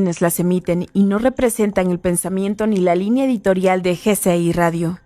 quienes las emiten y no representan el pensamiento ni la línea editorial de GCI Radio.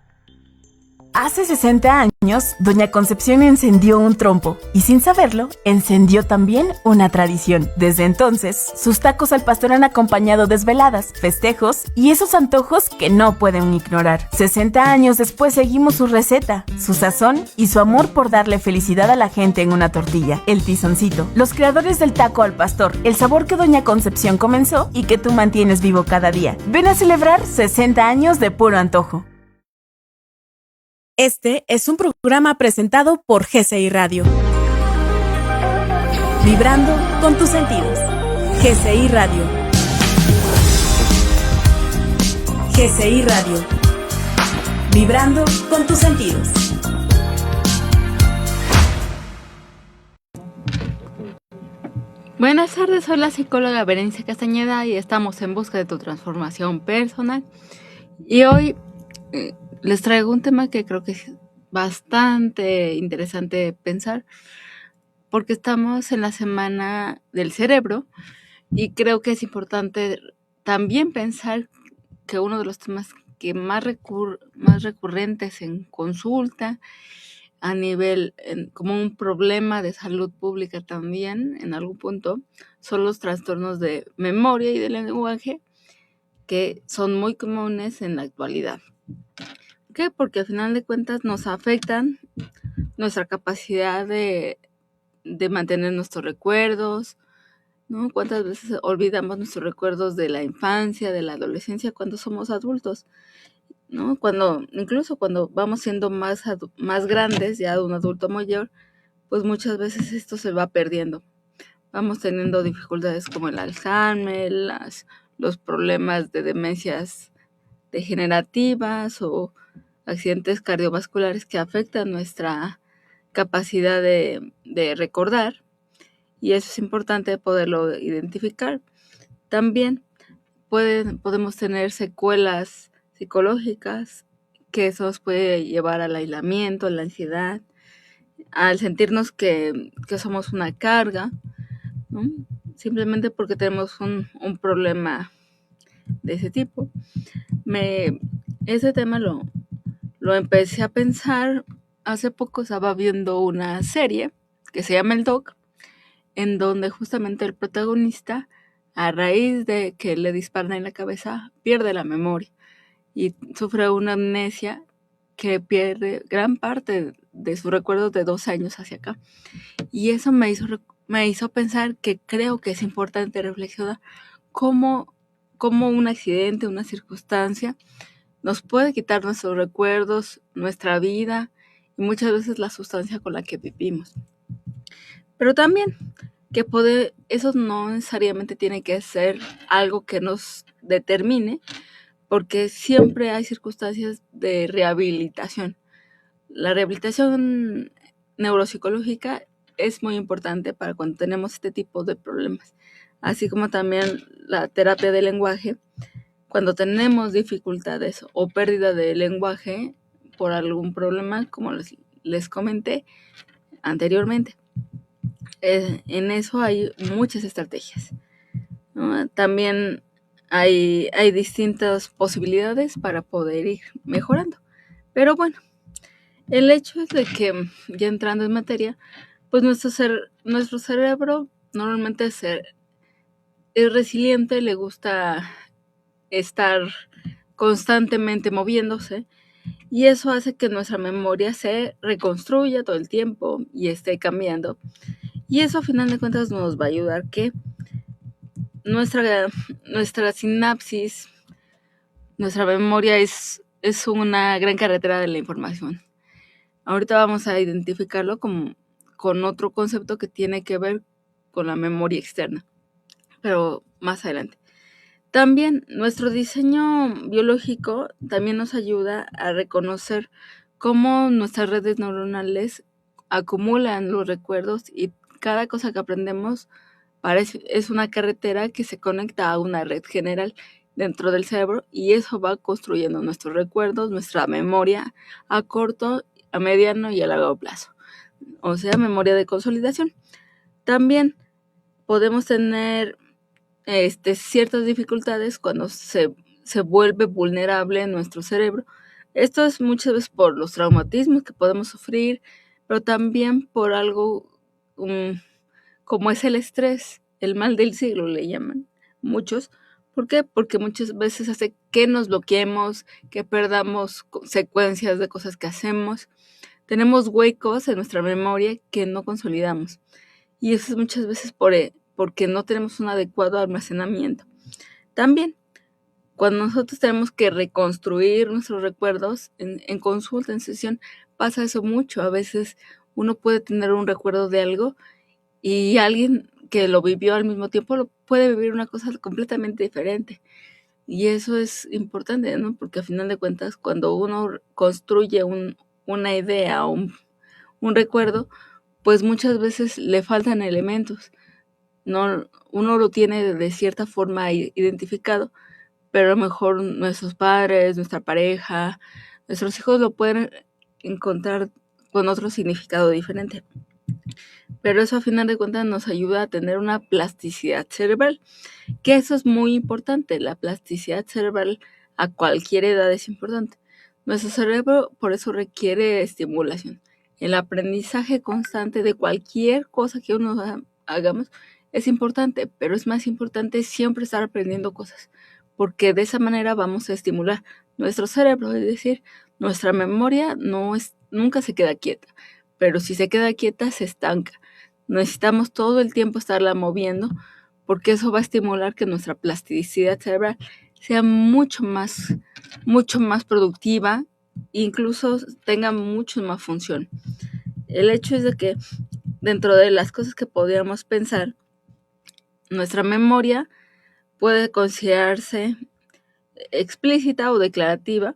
Hace 60 años, doña Concepción encendió un trompo y sin saberlo, encendió también una tradición. Desde entonces, sus tacos al pastor han acompañado desveladas, festejos y esos antojos que no pueden ignorar. 60 años después seguimos su receta, su sazón y su amor por darle felicidad a la gente en una tortilla, el tizoncito. Los creadores del taco al pastor, el sabor que doña Concepción comenzó y que tú mantienes vivo cada día. Ven a celebrar 60 años de puro antojo. Este es un programa presentado por GCI Radio. Vibrando con tus sentidos. GCI Radio. GCI Radio. Vibrando con tus sentidos. Buenas tardes, soy la psicóloga Berenice Castañeda y estamos en busca de tu transformación personal. Y hoy les traigo un tema que creo que es bastante interesante pensar, porque estamos en la semana del cerebro y creo que es importante también pensar que uno de los temas que más recurrentes en consulta a nivel como un problema de salud pública también en algún punto son los trastornos de memoria y de lenguaje, que son muy comunes en la actualidad. ¿Por qué? Porque al final de cuentas nos afectan nuestra capacidad de mantener nuestros recuerdos, ¿no? ¿Cuántas veces olvidamos nuestros recuerdos de la infancia, de la adolescencia cuando somos adultos? ¿No? Incluso cuando vamos siendo más grandes, ya un adulto mayor, pues muchas veces esto se va perdiendo. Vamos teniendo dificultades como el Alzheimer, los problemas de demencias degenerativas o accidentes cardiovasculares que afectan nuestra capacidad de recordar, y eso es importante poderlo identificar. También podemos tener secuelas psicológicas, que eso nos puede llevar al aislamiento, a la ansiedad, al sentirnos que somos una carga, ¿no? Simplemente porque tenemos un problema de ese tipo. Ese tema lo empecé a pensar hace poco. Estaba viendo una serie que se llama El Doc, en donde justamente el protagonista, a raíz de que le disparan en la cabeza, pierde la memoria y sufre una amnesia que pierde gran parte de sus recuerdos de 2 años hacia acá. Y eso me hizo pensar que creo que es importante reflexionar cómo un accidente, una circunstancia, nos puede quitar nuestros recuerdos, nuestra vida y muchas veces la sustancia con la que vivimos. Pero también que eso no necesariamente tiene que ser algo que nos determine, porque siempre hay circunstancias de rehabilitación. La rehabilitación neuropsicológica es muy importante para cuando tenemos este tipo de problemas, así como también la terapia del lenguaje, cuando tenemos dificultades o pérdida de lenguaje por algún problema, como les comenté anteriormente. En eso hay muchas estrategias, ¿no? También hay distintas posibilidades para poder ir mejorando. Pero bueno, el hecho es de que, ya entrando en materia, pues nuestro cerebro normalmente es resiliente, le gusta estar constantemente moviéndose, y eso hace que nuestra memoria se reconstruya todo el tiempo y esté cambiando. Y eso a final de cuentas nos va a ayudar que nuestra sinapsis, nuestra memoria es una gran carretera de la información. Ahorita vamos a identificarlo con otro concepto que tiene que ver con la memoria externa, pero más adelante. También nuestro diseño biológico también nos ayuda a reconocer cómo nuestras redes neuronales acumulan los recuerdos, y cada cosa que aprendemos es una carretera que se conecta a una red general dentro del cerebro, y eso va construyendo nuestros recuerdos, nuestra memoria a corto, a mediano y a largo plazo, o sea, memoria de consolidación. También podemos tener ciertas dificultades cuando se vuelve vulnerable nuestro cerebro. Esto es muchas veces por los traumatismos que podemos sufrir, pero también por algo como es el estrés, el mal del siglo le llaman muchos. ¿Por qué? Porque muchas veces hace que nos bloqueemos, que perdamos secuencias de cosas que hacemos. Tenemos huecos en nuestra memoria que no consolidamos. Y eso es muchas veces porque no tenemos un adecuado almacenamiento. También, cuando nosotros tenemos que reconstruir nuestros recuerdos en consulta, en sesión, pasa eso mucho. A veces uno puede tener un recuerdo de algo y alguien que lo vivió al mismo tiempo lo puede vivir una cosa completamente diferente. Y eso es importante, ¿no? Porque a final de cuentas, cuando uno construye una idea o un recuerdo, pues muchas veces le faltan elementos. No, uno lo tiene de cierta forma identificado, pero a lo mejor nuestros padres, nuestra pareja, nuestros hijos lo pueden encontrar con otro significado diferente. Pero eso a final de cuentas nos ayuda a tener una plasticidad cerebral, que eso es muy importante. La plasticidad cerebral a cualquier edad es importante. Nuestro cerebro por eso requiere estimulación. El aprendizaje constante de cualquier cosa que uno hagamos es importante, pero es más importante siempre estar aprendiendo cosas, porque de esa manera vamos a estimular nuestro cerebro, es decir, nuestra memoria nunca se queda quieta, pero si se queda quieta se estanca. Necesitamos todo el tiempo estarla moviendo, porque eso va a estimular que nuestra plasticidad cerebral sea mucho más productiva, incluso tenga mucho más función. El hecho es de que dentro de las cosas que podríamos pensar, nuestra memoria puede considerarse explícita o declarativa.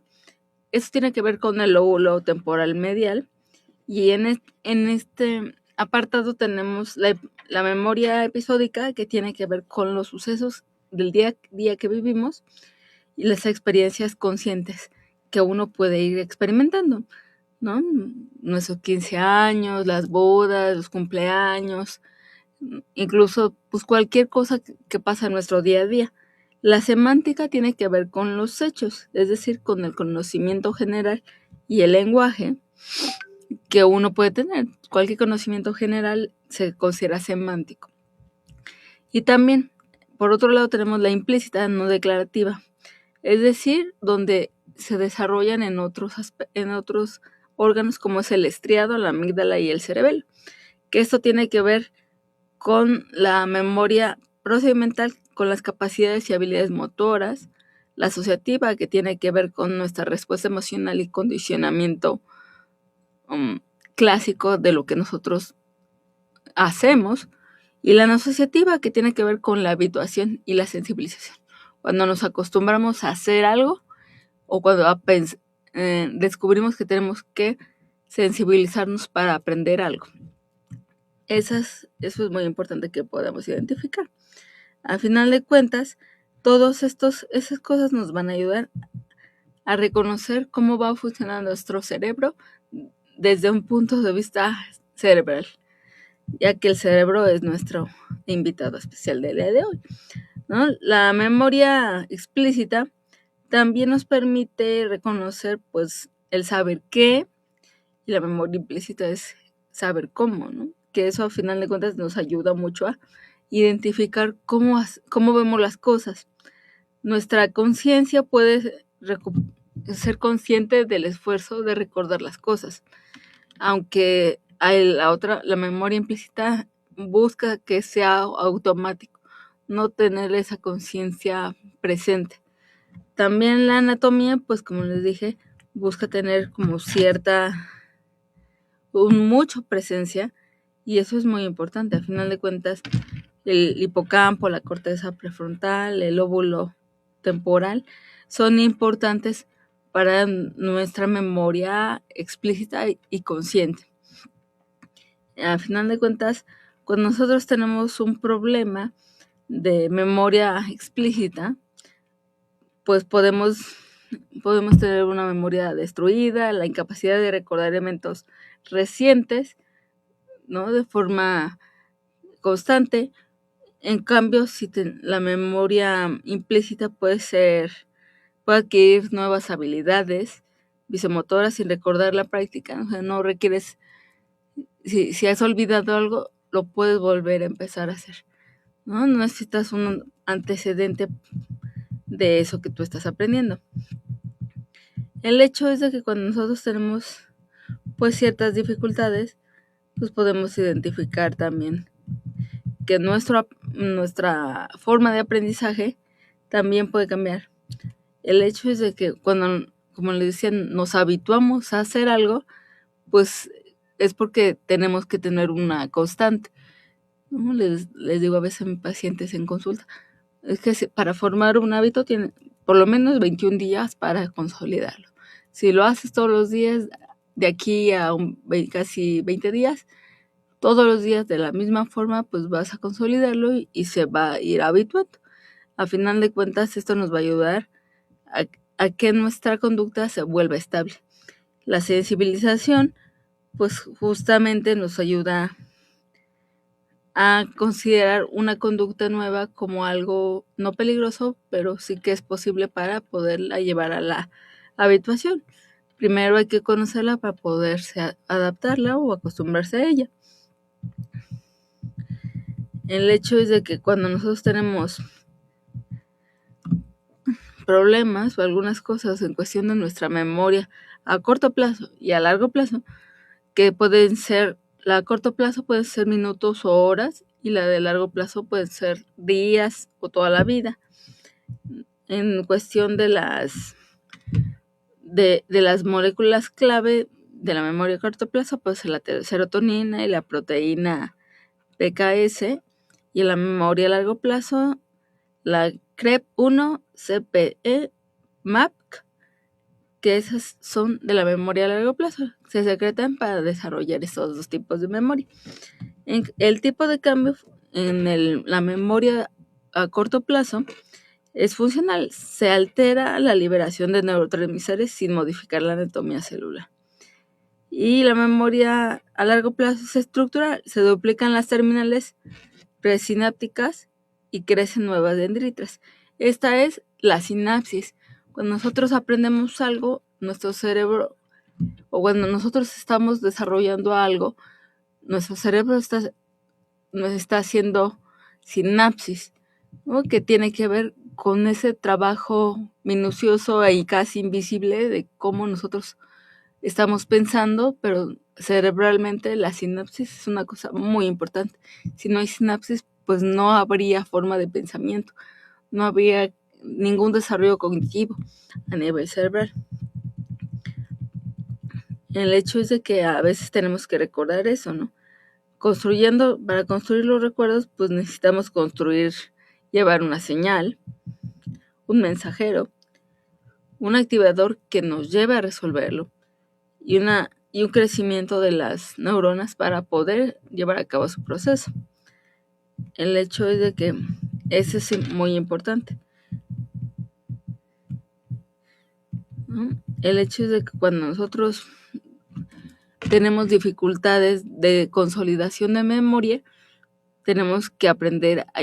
Eso tiene que ver con el lóbulo temporal medial, y en este apartado tenemos la memoria episódica, que tiene que ver con los sucesos del día a día que vivimos y las experiencias conscientes que uno puede ir experimentando, ¿no? Nuestros 15 años, las bodas, los cumpleaños, incluso pues cualquier cosa que pasa en nuestro día a día. La semántica tiene que ver con los hechos, es decir, con el conocimiento general y el lenguaje que uno puede tener. Cualquier conocimiento general se considera semántico. Y también, por otro lado, tenemos la implícita no declarativa, es decir, donde se desarrollan en otros órganos como es el estriado, la amígdala y el cerebelo, que esto tiene que ver con la memoria procedimental, con las capacidades y habilidades motoras, la asociativa, que tiene que ver con nuestra respuesta emocional y condicionamiento clásico de lo que nosotros hacemos, y la no asociativa, que tiene que ver con la habituación y la sensibilización. Cuando nos acostumbramos a hacer algo o cuando descubrimos que tenemos que sensibilizarnos para aprender algo. Eso es muy importante que podamos identificar. Al final de cuentas, esas cosas nos van a ayudar a reconocer cómo va funcionando nuestro cerebro desde un punto de vista cerebral, ya que el cerebro es nuestro invitado especial del día de hoy, ¿no? La memoria explícita también nos permite reconocer pues el saber qué, y la memoria implícita es saber cómo, ¿no? Que eso al final de cuentas nos ayuda mucho a identificar cómo vemos las cosas. Nuestra conciencia puede ser consciente del esfuerzo de recordar las cosas, aunque la memoria implícita busca que sea automático, no tener esa conciencia presente. También la anatomía, pues como les dije, busca tener como mucha presencia, y eso es muy importante. Al final de cuentas, el hipocampo, la corteza prefrontal, el lóbulo temporal son importantes para nuestra memoria explícita y consciente. Al final de cuentas, cuando nosotros tenemos un problema de memoria explícita, pues podemos tener una memoria destruida, la incapacidad de recordar eventos recientes, ¿no? De forma constante, En cambio, la memoria implícita puede adquirir nuevas habilidades visomotoras sin recordar la práctica. O sea, no requieres, si has olvidado algo, lo puedes volver a empezar a hacer, ¿no? No necesitas un antecedente de eso que tú estás aprendiendo. El hecho es de que cuando nosotros tenemos pues ciertas dificultades, pues podemos identificar también que nuestra forma de aprendizaje también puede cambiar. El hecho es de que cuando, como les decía, nos habituamos a hacer algo, pues es porque tenemos que tener una constante, ¿no? Les digo a veces a mis pacientes en consulta, es que para formar un hábito tiene por lo menos 21 días para consolidarlo. Si lo haces todos los días, de aquí a casi 20 días, todos los días de la misma forma, pues vas a consolidarlo y se va a ir habituando. A final de cuentas, esto nos va a ayudar a que nuestra conducta se vuelva estable. La sensibilización, pues justamente nos ayuda a considerar una conducta nueva como algo no peligroso, pero sí que es posible para poderla llevar a la habituación. Primero hay que conocerla para poderse adaptarla o acostumbrarse a ella. El hecho es de que cuando nosotros tenemos problemas o algunas cosas en cuestión de nuestra memoria a corto plazo y a largo plazo, que pueden ser, la a corto plazo pueden ser minutos o horas y la de largo plazo pueden ser días o toda la vida. En cuestión de las moléculas clave de la memoria a corto plazo, pues la serotonina y la proteína PKS, y en la memoria a largo plazo, la CREP1, CPE, MAPK, que esas son de la memoria a largo plazo. Se secretan para desarrollar estos dos tipos de memoria. El tipo de cambio en la memoria a corto plazo es funcional. Se altera la liberación de neurotransmisores sin modificar la anatomía celular. Y la memoria a largo plazo es estructural. Se duplican las terminales presinápticas y crecen nuevas dendritas. Esta es la sinapsis. Cuando nosotros aprendemos algo, nuestro cerebro, o cuando nosotros estamos desarrollando algo, nuestro cerebro nos está haciendo sinapsis, ¿no? Que tiene que ver con ese trabajo minucioso y casi invisible de cómo nosotros estamos pensando, pero cerebralmente la sinapsis es una cosa muy importante. Si no hay sinapsis, pues no habría forma de pensamiento, no habría ningún desarrollo cognitivo a nivel cerebral. El hecho es de que a veces tenemos que recordar eso, ¿no? Para construir los recuerdos, pues necesitamos llevar una señal, un mensajero, un activador que nos lleve a resolverlo y un crecimiento de las neuronas para poder llevar a cabo su proceso. El hecho es de que eso es muy importante, ¿no? El hecho es de que cuando nosotros tenemos dificultades de consolidación de memoria, tenemos que aprender a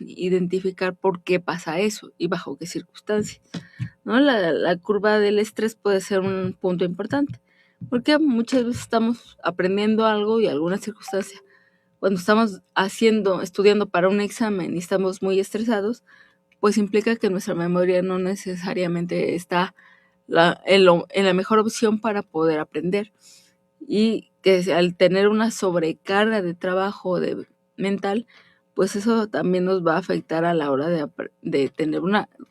identificar por qué pasa eso y bajo qué circunstancias, ¿no? La curva del estrés puede ser un punto importante, porque muchas veces estamos aprendiendo algo y alguna circunstancia. Cuando estamos estudiando para un examen y estamos muy estresados, pues implica que nuestra memoria no necesariamente está en la mejor opción para poder aprender, y que al tener una sobrecarga de trabajo mental, pues eso también nos va a afectar a la hora de tener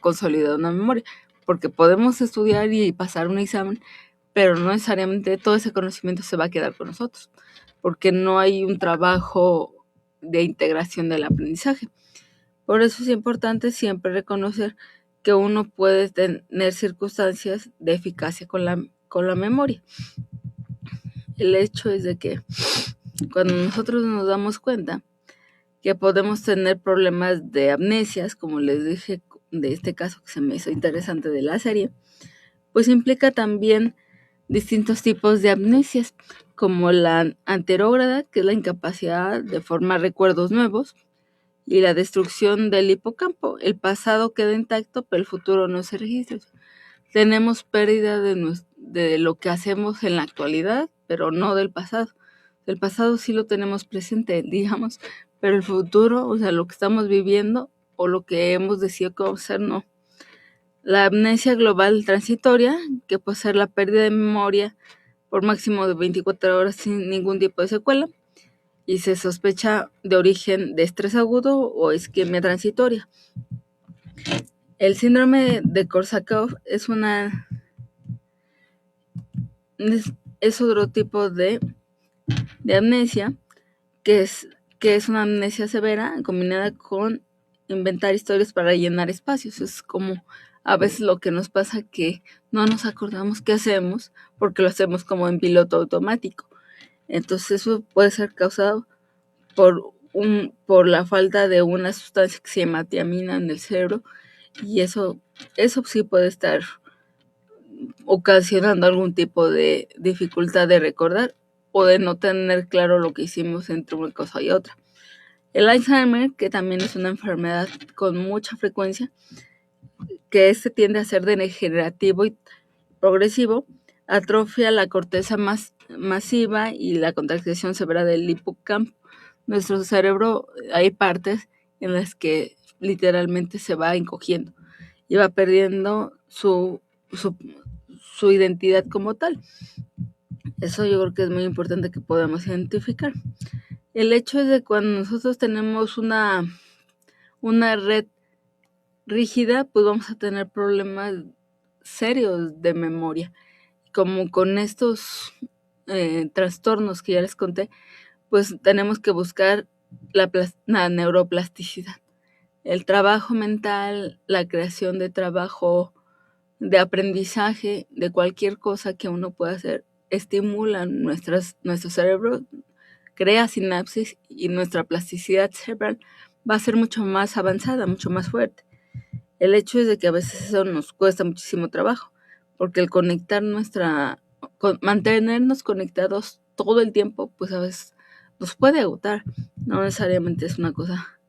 consolidada una memoria, porque podemos estudiar y pasar un examen, pero no necesariamente todo ese conocimiento se va a quedar con nosotros, porque no hay un trabajo de integración del aprendizaje. Por eso es importante siempre reconocer que uno puede tener circunstancias de eficacia con la memoria. El hecho es de que cuando nosotros nos damos cuenta que podemos tener problemas de amnesias, como les dije, de este caso que se me hizo interesante de la serie, pues implica también distintos tipos de amnesias, como la anterógrada, que es la incapacidad de formar recuerdos nuevos, y la destrucción del hipocampo. El pasado queda intacto, pero el futuro no se registra. Tenemos pérdida de lo que hacemos en la actualidad, pero no del pasado. El pasado sí lo tenemos presente, digamos, pero el futuro, o sea, lo que estamos viviendo o lo que hemos decidido que vamos a hacer, no. La amnesia global transitoria, que puede ser la pérdida de memoria por máximo de 24 horas sin ningún tipo de secuela, y se sospecha de origen de estrés agudo o isquemia transitoria. El síndrome de Korsakoff es otro tipo de amnesia, que es una amnesia severa combinada con inventar historias para llenar espacios. Es como a veces lo que nos pasa, que no nos acordamos qué hacemos porque lo hacemos como en piloto automático. Entonces eso puede ser causado por la falta de una sustancia que se llama tiamina en el cerebro, y eso sí puede estar ocasionando algún tipo de dificultad de recordar o de no tener claro lo que hicimos entre una cosa y otra. El Alzheimer, que también es una enfermedad con mucha frecuencia, que tiende a ser degenerativo y progresivo, atrofia la corteza masiva y la contracción severa del hipocampo. Nuestro cerebro, hay partes en las que literalmente se va encogiendo y va perdiendo su identidad como tal. Eso yo creo que es muy importante que podamos identificar. El hecho es de cuando nosotros tenemos una red rígida, pues vamos a tener problemas serios de memoria. Como con estos trastornos que ya les conté, pues tenemos que buscar la neuroplasticidad, el trabajo mental, la creación de trabajo de aprendizaje, de cualquier cosa que uno pueda hacer, estimula nuestro cerebro, crea sinapsis, y nuestra plasticidad cerebral va a ser mucho más avanzada, mucho más fuerte. El hecho es de que a veces eso nos cuesta muchísimo trabajo, porque el mantenernos conectados todo el tiempo, pues a veces nos puede agotar. No necesariamente es una cosa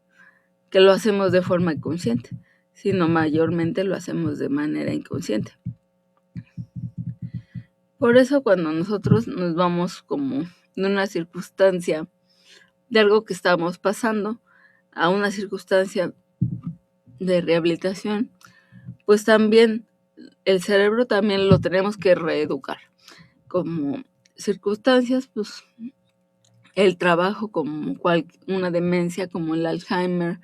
que lo hacemos de forma inconsciente, sino mayormente lo hacemos de manera inconsciente. Por eso cuando nosotros nos vamos como de una circunstancia, de algo que estamos pasando, a una circunstancia de rehabilitación, pues también el cerebro también lo tenemos que reeducar. Como circunstancias, pues el trabajo, como una demencia, como el Alzheimer,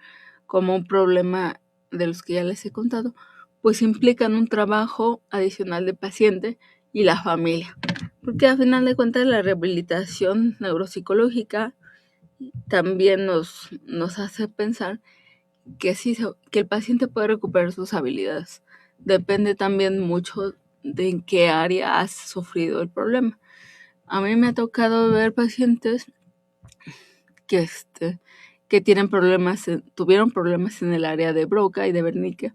como un problema de los que ya les he contado, pues implican un trabajo adicional de paciente y la familia. Porque a final de cuentas la rehabilitación neuropsicológica también nos hace pensar que el paciente puede recuperar sus habilidades. Depende también mucho de en qué área has sufrido el problema. A mí me ha tocado ver pacientes que tuvieron problemas en el área de Broca y de Wernicke,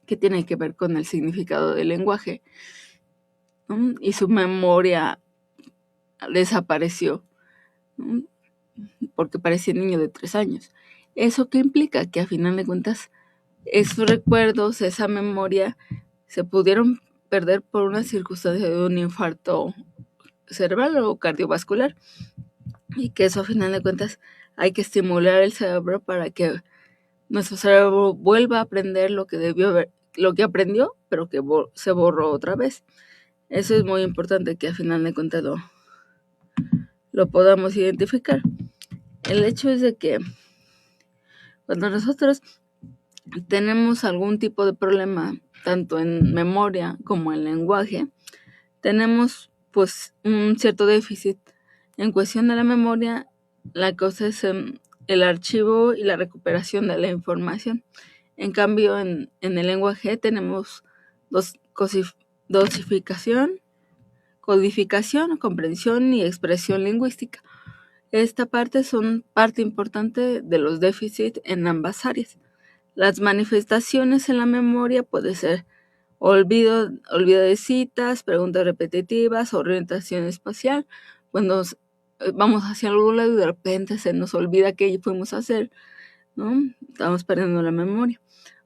que tienen que ver con el significado del lenguaje, ¿no? Y su memoria desapareció, ¿no? Porque parecía un niño de 3 años. ¿Eso qué implica? Que a final de cuentas esos recuerdos, esa memoria, se pudieron perder por una circunstancia de un infarto cerebral o cardiovascular, y que eso a final de cuentas hay que estimular el cerebro para que nuestro cerebro vuelva a aprender lo que aprendió, pero que se borró otra vez. Eso es muy importante, que a final de cuentas lo podamos identificar. El hecho es de que cuando nosotros tenemos algún tipo de problema, tanto en memoria como en lenguaje, tenemos pues un cierto déficit. En cuestión de la memoria, la cosa es el archivo y la recuperación de la información. En cambio, en el lenguaje tenemos dosificación, codificación, comprensión y expresión lingüística. Esta parte son parte importante de los déficits en ambas áreas. Las manifestaciones en la memoria puede ser olvido de citas, preguntas repetitivas, orientación espacial. Cuando vamos hacia algún lado y de repente se nos olvida qué fuimos a hacer, ¿no? Estamos perdiendo la memoria.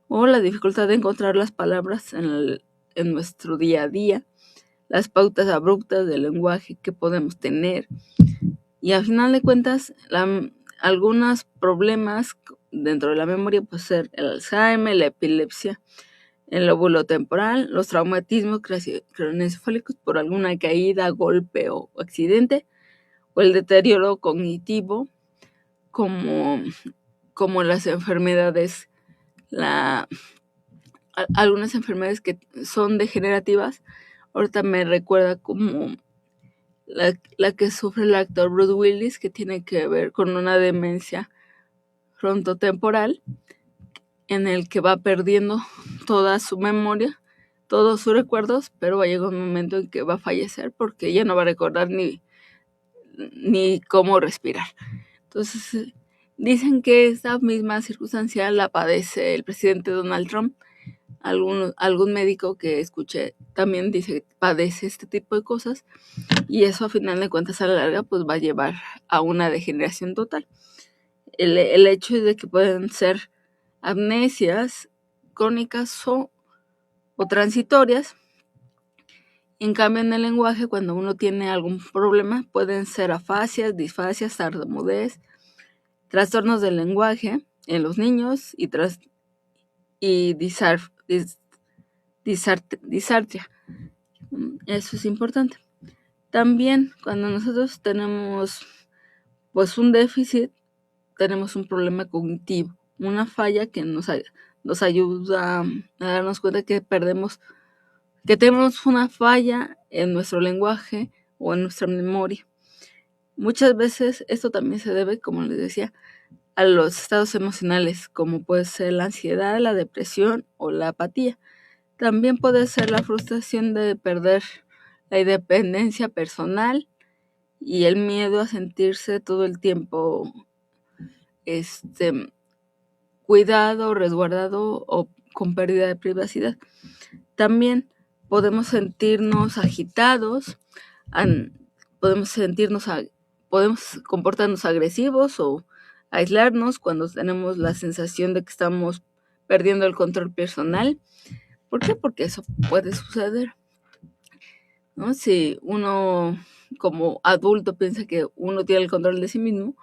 O la dificultad de encontrar las palabras en nuestro día a día, las pautas abruptas del lenguaje que podemos tener. Y al final de cuentas, algunos problemas dentro de la memoria puede ser el Alzheimer, la epilepsia, el lóbulo temporal, los traumatismos craneoencefálicos por alguna caída, golpe o accidente, o el deterioro cognitivo, como las enfermedades, algunas enfermedades que son degenerativas. Ahorita me recuerda como la que sufre el actor Bruce Willis, que tiene que ver con una demencia frontotemporal, en el que va perdiendo toda su memoria, todos sus recuerdos, pero va a llegar un momento en que va a fallecer porque ya no va a recordar ni cómo respirar. Entonces, dicen que esta misma circunstancia la padece el presidente Donald Trump. Algún médico que escuché también dice que padece este tipo de cosas, y eso a final de cuentas a la larga pues va a llevar a una degeneración total. El hecho de que pueden ser amnesias crónicas o transitorias. En cambio, en el lenguaje, cuando uno tiene algún problema, pueden ser afasias, disfasias, tartamudez, trastornos del lenguaje en los niños y disartria. Eso es importante. También, cuando nosotros tenemos pues un déficit, tenemos un problema cognitivo, una falla que nos ayuda a darnos cuenta que tenemos una falla en nuestro lenguaje o en nuestra memoria. Muchas veces esto también se debe, como les decía, a los estados emocionales, como puede ser la ansiedad, la depresión o la apatía. También puede ser la frustración de perder la independencia personal y el miedo a sentirse todo el tiempo cuidado, resguardado o con pérdida de privacidad. También podemos sentirnos agitados, podemos comportarnos agresivos o aislarnos cuando tenemos la sensación de que estamos perdiendo el control personal. ¿Por qué? Porque eso puede suceder, ¿no? Si uno como adulto piensa que uno tiene el control de sí mismo,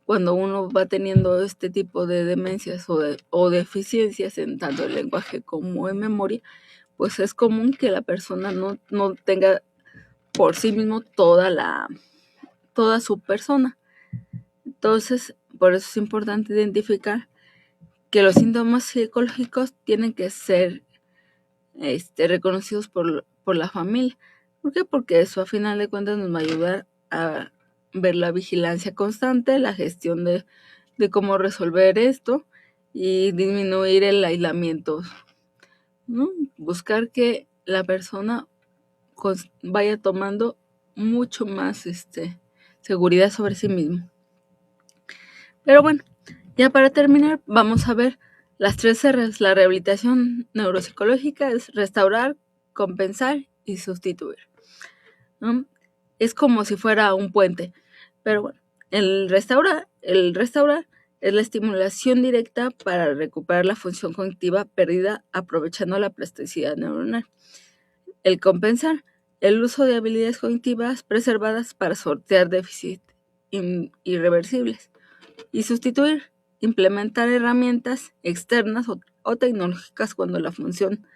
cuando uno va teniendo este tipo de demencias o deficiencias en tanto el lenguaje como en memoria, pues es común que la persona no tenga por sí mismo toda su persona. Entonces, por eso es importante identificar que los síntomas psicológicos tienen que ser reconocidos por la familia. ¿Por qué? Porque eso a final de cuentas nos va a ayudar a ver la vigilancia constante, la gestión de cómo resolver esto y disminuir el aislamiento, ¿no? Buscar que la persona vaya tomando mucho más seguridad sobre sí mismo. Pero bueno, ya para terminar, vamos a ver las 3 R's. La rehabilitación neuropsicológica es restaurar, compensar y sustituir, ¿no? Es como si fuera un puente, pero bueno, el restaurar es la estimulación directa para recuperar la función cognitiva perdida aprovechando la plasticidad neuronal. El compensar, el uso de habilidades cognitivas preservadas para sortear déficits irreversibles. Y sustituir, implementar herramientas externas o tecnológicas cuando la función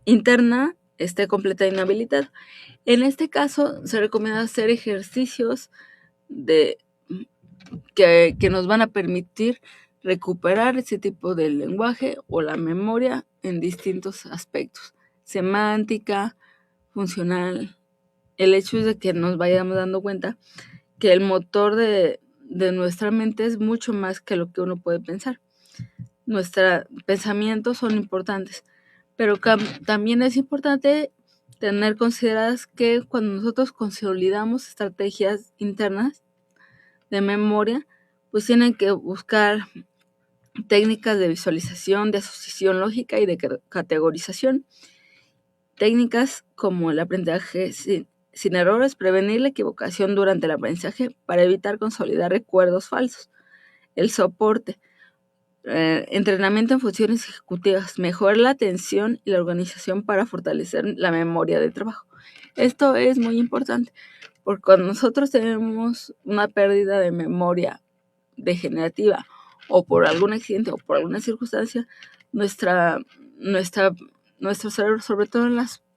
interna esté completamente inhabilitada. En este caso, se recomienda hacer ejercicios que nos van a permitir recuperar ese tipo de lenguaje o la memoria en distintos aspectos. Semántica, funcional. El hecho es de que nos vayamos dando cuenta que el motor de nuestra mente es mucho más que lo que uno puede pensar. Nuestros pensamientos son importantes, pero también es importante tener consideradas que cuando nosotros consolidamos estrategias internas de memoria, pues tienen que buscar técnicas de visualización, de asociación lógica y de categorización. Técnicas como el aprendizaje sin errores, prevenir la equivocación durante el aprendizaje para evitar consolidar recuerdos falsos. El soporte, entrenamiento en funciones ejecutivas, mejorar la atención y la organización para fortalecer la memoria de trabajo. Esto es muy importante, porque cuando nosotros tenemos una pérdida de memoria degenerativa o por algún accidente o por alguna circunstancia, nuestro cerebro, sobre todo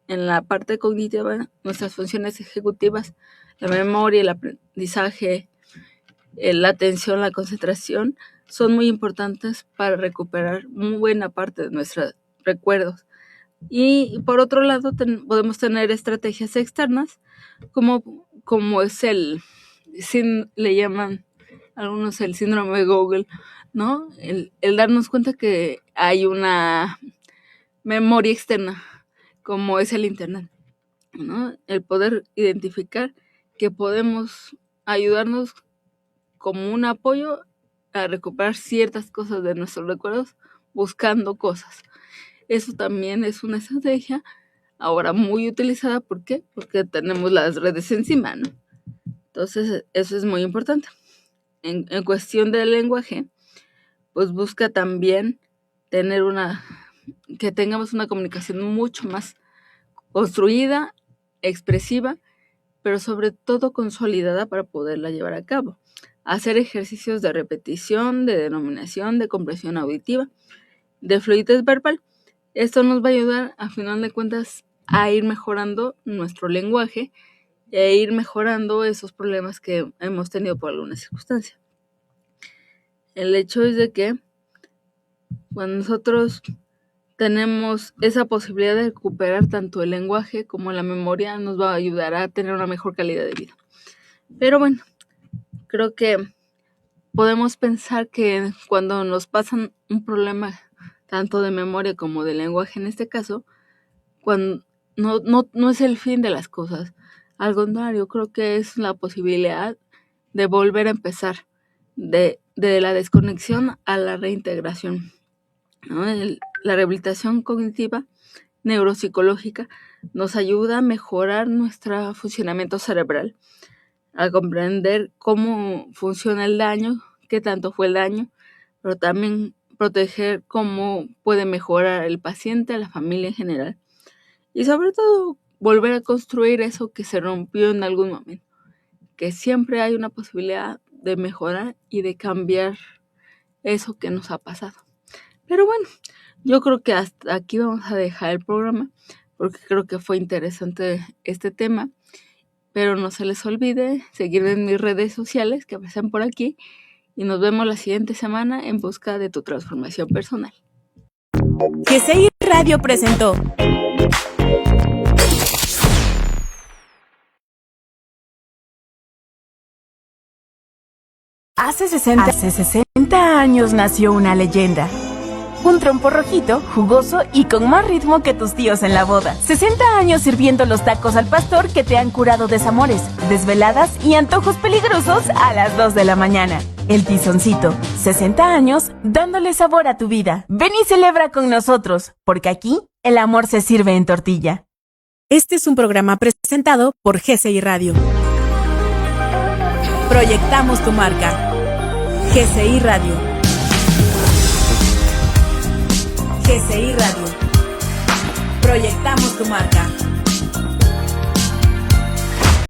en la parte cognitiva, nuestras funciones ejecutivas, la memoria, el aprendizaje, la atención, la concentración, son muy importantes para recuperar muy buena parte de nuestros recuerdos. Y por otro lado, podemos tener estrategias externas, como es le llaman algunos el síndrome de Google, ¿no? El darnos cuenta que hay una memoria externa, como es el Internet, ¿no? El poder identificar que podemos ayudarnos como un apoyo a recuperar ciertas cosas de nuestros recuerdos buscando cosas. Eso también es una estrategia ahora muy utilizada. ¿Por qué? Porque tenemos las redes encima, ¿no? Entonces, eso es muy importante. En cuestión del lenguaje, pues busca también que tengamos una comunicación mucho más construida, expresiva, pero sobre todo consolidada para poderla llevar a cabo. Hacer ejercicios de repetición, de denominación, de comprensión auditiva, de fluidez verbal. Esto nos va a ayudar, a final de cuentas, a ir mejorando nuestro lenguaje y a ir mejorando esos problemas que hemos tenido por alguna circunstancia. El hecho es de que cuando nosotros tenemos esa posibilidad de recuperar tanto el lenguaje como la memoria, nos va a ayudar a tener una mejor calidad de vida. Pero bueno, creo que podemos pensar que cuando nos pasan un problema tanto de memoria como de lenguaje en este caso, cuando no es el fin de las cosas. Al contrario, creo que es la posibilidad de volver a empezar, de la desconexión a la reintegración, ¿no? La rehabilitación cognitiva neuropsicológica nos ayuda a mejorar nuestro funcionamiento cerebral, a comprender cómo funciona el daño, qué tanto fue el daño, pero también proteger cómo puede mejorar el paciente, la familia en general, y sobre todo volver a construir eso que se rompió en algún momento, que siempre hay una posibilidad de mejorar y de cambiar eso que nos ha pasado. Pero bueno, yo creo que hasta aquí vamos a dejar el programa, porque creo que fue interesante este tema, pero no se les olvide seguirme en mis redes sociales que aparecen por aquí, y nos vemos la siguiente semana en busca de tu transformación personal. GCI Radio presentó Hace 60 años nació una leyenda. Un trompo rojito, jugoso y con más ritmo que tus tíos en la boda. 60 años sirviendo los tacos al pastor que te han curado desamores, desveladas y antojos peligrosos a las 2 de la mañana. El Tizoncito, 60 años dándole sabor a tu vida. Ven y celebra con nosotros, porque aquí el amor se sirve en tortilla. Este es un programa presentado por GCI Radio. Proyectamos tu marca. GCI Radio. GCI Radio. Proyectamos tu marca.